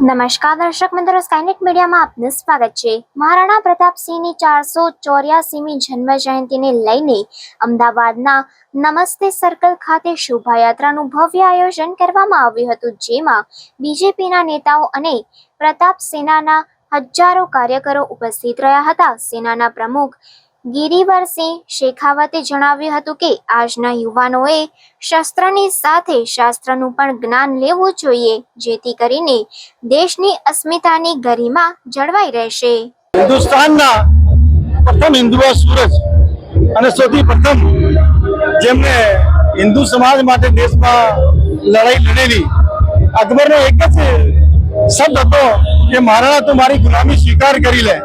નમસ્કાર દર્શક મિત્રો, સ્કાયનેટ મીડિયામાં આપનું સ્વાગત છે। મહારાણા પ્રતાપસિંહની 484મી જન્મ જયંતિને લઈને અમદાવાદના નમસ્તે સર્કલ ખાતે શોભાયાત્રાનું ભવ્ય આયોજન કરવામાં આવ્યું હતું, જેમાં બીજેપીના નેતાઓ અને પ્રતાપ સેનાના હજારો કાર્યકરો ઉપસ્થિત રહ્યા હતા। સેનાના પ્રમુખ ગિરિવરસિંહ શેખાવતે જણાવ્યું હતું કે આજના યુવાનોએ શસ્ત્રની સાથે શાસ્ત્રનું પણ જ્ઞાન લેવું જોઈએ, જેથી કરીને દેશની અસ્મિતાની ગરિમા જળવાઈ રહેશે। હિન્દુસ્તાનના પ્રથમ હિન્દુઓ સૂરજ અને સૌથી પ્રથમ જેમને હિન્દુ સમાજ માટે દેશમાં લડાઈ લડેલી અકબરનો એક જ શબ્દ હતો કે મહારાણા તું મારી ગુલામી સ્વીકાર કરી લે,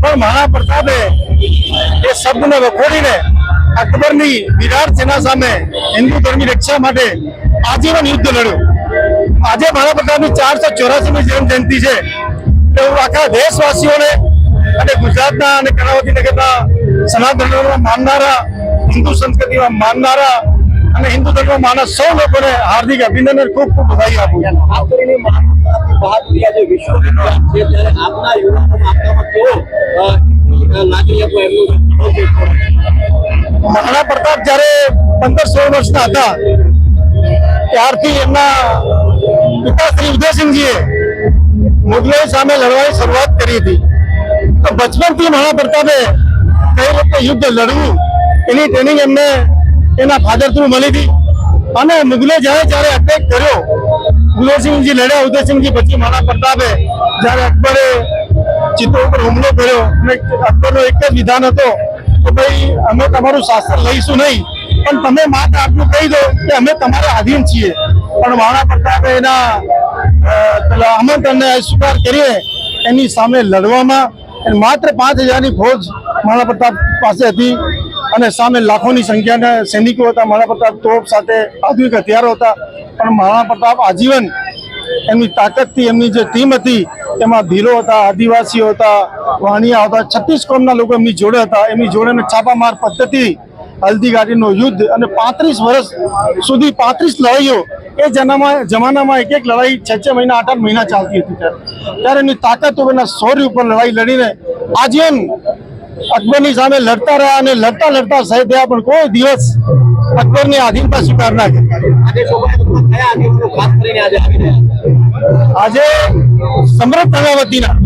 પણ મહારાણા પ્રતાપે એ શબ્દને વખોડીને અકબરની વિરાટ સેના સામે હિન્દુ ધર્મની રક્ષા માટે આજીવન યુદ્ધ લડ્યું। આજે મહારાણા પ્રતાપની 484મી જન્મ જયંતિ છે, તો આખા દેશવાસીઓને અને ગુજરાતના અને કર્ણાવતી નગરના સનાતન ધર્મમાં માનનારા, હિન્દુ સંસ્કૃતિમાં માનનારા અને હિન્દુ ધર્મમાં માનનારા સૌ લોકોને હાર્દિક અભિનંદન, ખૂબ ખૂબ બધાઈ આપું છું। ખાસ કરીને બહાદુરી આજે વિશ્વવિખ્યાત છે, ત્યારે આપના યુવાનોમાં આપનામાં કેવો લાગણી હતો એમનું? મહારાણા પ્રતાપ જ્યારે 15-16 વર્ષના હતા ત્યારથી એમના પિતા શ્રી ઉદયસિંહજીએ મુગલો સામે લડવાની શરૂઆત કરી હતી। તો બચપનથી મહારાણા પ્રતાપે કઈ રીતે યુદ્ધ લડવું એની ટ્રેનિંગ એમને એના ફાધર થ્રુ મળી હતી, અને મુગલે જ્યારે અટેક કર્યો, ઉદયસિંહજી લડ્યા, ઉદયસિંહજી પછી મહારાણા પ્રતાપે જ્યારે અકબરે ચિત્તો ઉપર હુમલો કર્યો અને અકબરનો એક જ વિધાન હતો કે ભાઈ અમે તમારું શાસન લઈશું નહીં, પણ તમે માત્ર આટલું કહી દો કે અમે તમારા આધીન છીએ। પણ મહારાણા પ્રતાપે એના પેલા આમંત્રણને સ્વીકાર કરીને એની સામે લડવામાં માત્ર 5000ની ફોજ મહારાણા પ્રતાપ પાસે હતી અને સામે લાખોની સંખ્યાના સૈનિકો હતા। મહારાણા પ્રતાપ તોપ સાથે આધુનિક હથિયારો હતા, પણ મહારાણા પ્રતાપ આજીવન એમની તાકાતથી એમની જે ટીમ હતી એમાં ભીલો હતા, આદિવાસીઓ હતા, વાણિયા હતા, 36 કોમના લોકો એમની જોડે હતા। એમની જોડે છાપામાર પદ્ધતિ, હલ્દી ઘાટીનું યુદ્ધ અને 35 વર્ષ સુધી 35 લડાઈઓ એ જમાનામાં એક લડાઈ 6 મહિના 8 મહિના ચાલતી હતી। ત્યારે એમની તાકાત ઉપરના શૌર્ય ઉપર લડાઈ લડીને આજીવન અકબરની સામે લડતા રહ્યા અને લડતા લડતા શહીદ થયા, પણ કોઈ દિવસ અકબરની આધીનતા સ્વીકાર ના કરી। આજે સમૃદ્ધ કર્ણાવતીના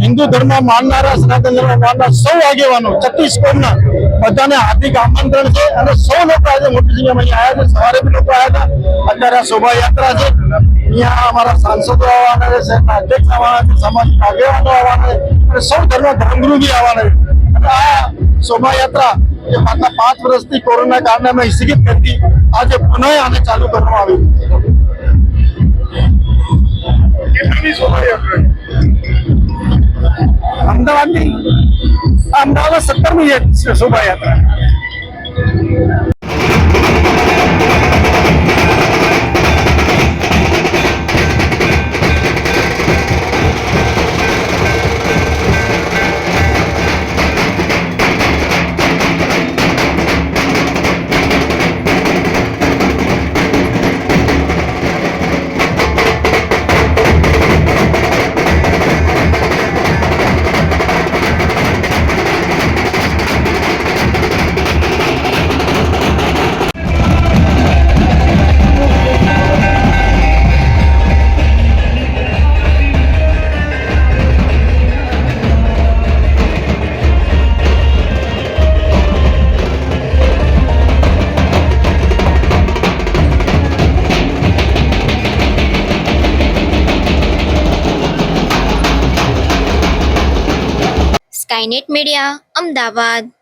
હિન્દુ ધર્મ માનનારા, સનાતન ધર્મ માનનારા સૌ આગેવાનો 36 કોમના બધાને હાર્દિક આમંત્રણ છે અને સૌ લોકો આજે મોટી સંખ્યામાં અહીંયા આવ્યા છે। સવારે બી લોકો આવ્યા હતા, અત્યારે આ શોભાયાત્રા છે, અહીંયા અમારા સાંસદો આવવાના છે, શહેરના અધ્યક્ષ આવવાના છે, સામાજિક આગેવાનો આવવાના છે અને સૌ ધર્મગુરુ બી આવવાના છે। આ શોભાયાત્રા જે પાછલા 5 વર્ષથી કોરોના કારણે અમે સ્થગિત કરતી, આજે પુનઃ આને ચાલુ કરવામાં આવી। અમદાવાદની 17મી શોભાયાત્રા। Skynet media, Ahmedabad.